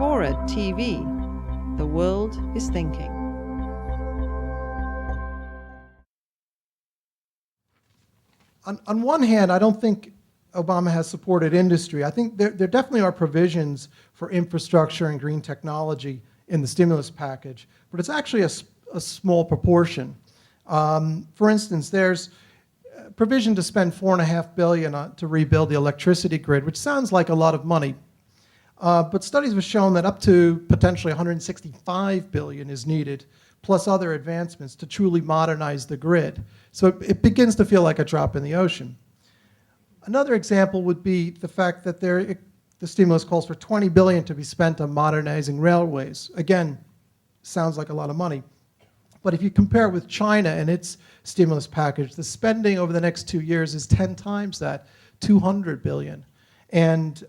FORA.tv. The world is thinking. On one hand, I don't think Obama has supported industry. I think there definitely are provisions for infrastructure and green technology in the stimulus package, but it's actually a small proportion. For instance, there's provision to spend $4.5 billion to rebuild the electricity grid, which sounds like a lot of money. But studies have shown that up to potentially $165 billion is needed, plus other advancements to truly modernize the grid. So it begins to feel like a drop in the ocean. Another example would be the fact that the stimulus calls for $20 billion to be spent on modernizing railways. Again, sounds like a lot of money. But if you compare it with China and its stimulus package, the spending over the next 2 years is 10 times that, $200 billion. And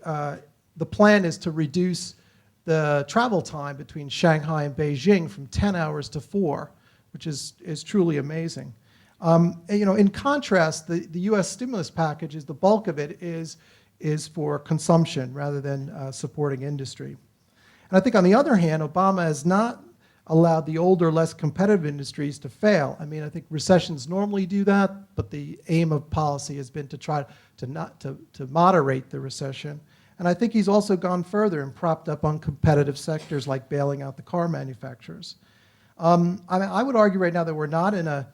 the plan is to reduce the travel time between Shanghai and Beijing from 10 hours to 4, which is truly amazing. In contrast, the U.S. stimulus package, the bulk of it is for consumption rather than supporting industry. And I think on the other hand, Obama has not allowed the older, less competitive industries to fail. I mean, I think recessions normally do that, but the aim of policy has been to try to moderate the recession. And I think he's also gone further and propped up uncompetitive sectors like bailing out the car manufacturers. I would argue right now that we're not in a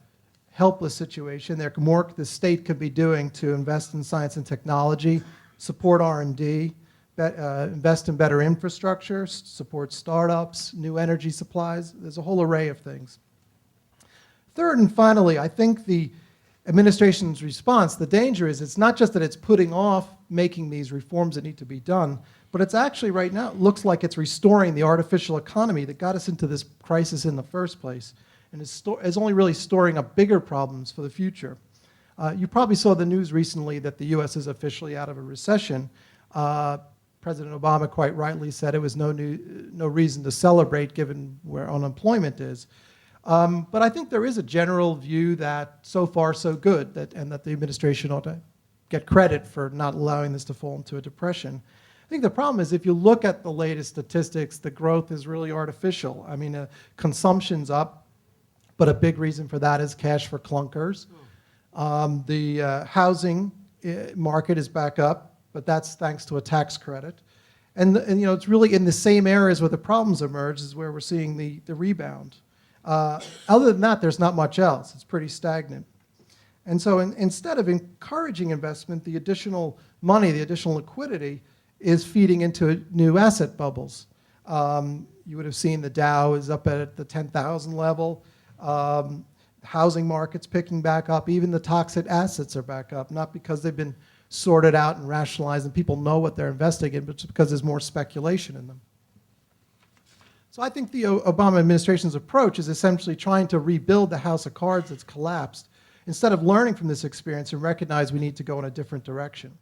helpless situation. There's more the state could be doing to invest in science and technology, support R&D, invest in better infrastructure, support startups, new energy supplies. There's a whole array of things. Third and finally, I think the administration's response, the danger is it's not just that it's putting off making these reforms that need to be done, but it's actually right now, it looks like it's restoring the artificial economy that got us into this crisis in the first place, and is only really storing up bigger problems for the future. You probably saw the news recently that the US is officially out of a recession. President Obama quite rightly said it was no reason to celebrate given where unemployment is. But I think there is a general view that so far so good, and that the administration ought to get credit for not allowing this to fall into a depression. I think the problem is if you look at the latest statistics, the growth is really artificial. I mean, consumption's up, but a big reason for that is cash for clunkers. The housing market is back up, but that's thanks to a tax credit. And it's really in the same areas where the problems emerge is where we're seeing the rebound. Other than that, there's not much else. It's pretty stagnant. And so instead of encouraging investment, the additional money, the additional liquidity is feeding into new asset bubbles. You would have seen the Dow is up at the 10,000 level. Housing market's picking back up. Even the toxic assets are back up, not because they've been sorted out and rationalized and people know what they're investing in, but just because there's more speculation in them. So I think the Obama administration's approach is essentially trying to rebuild the house of cards that's collapsed, instead of learning from this experience and recognize we need to go in a different direction.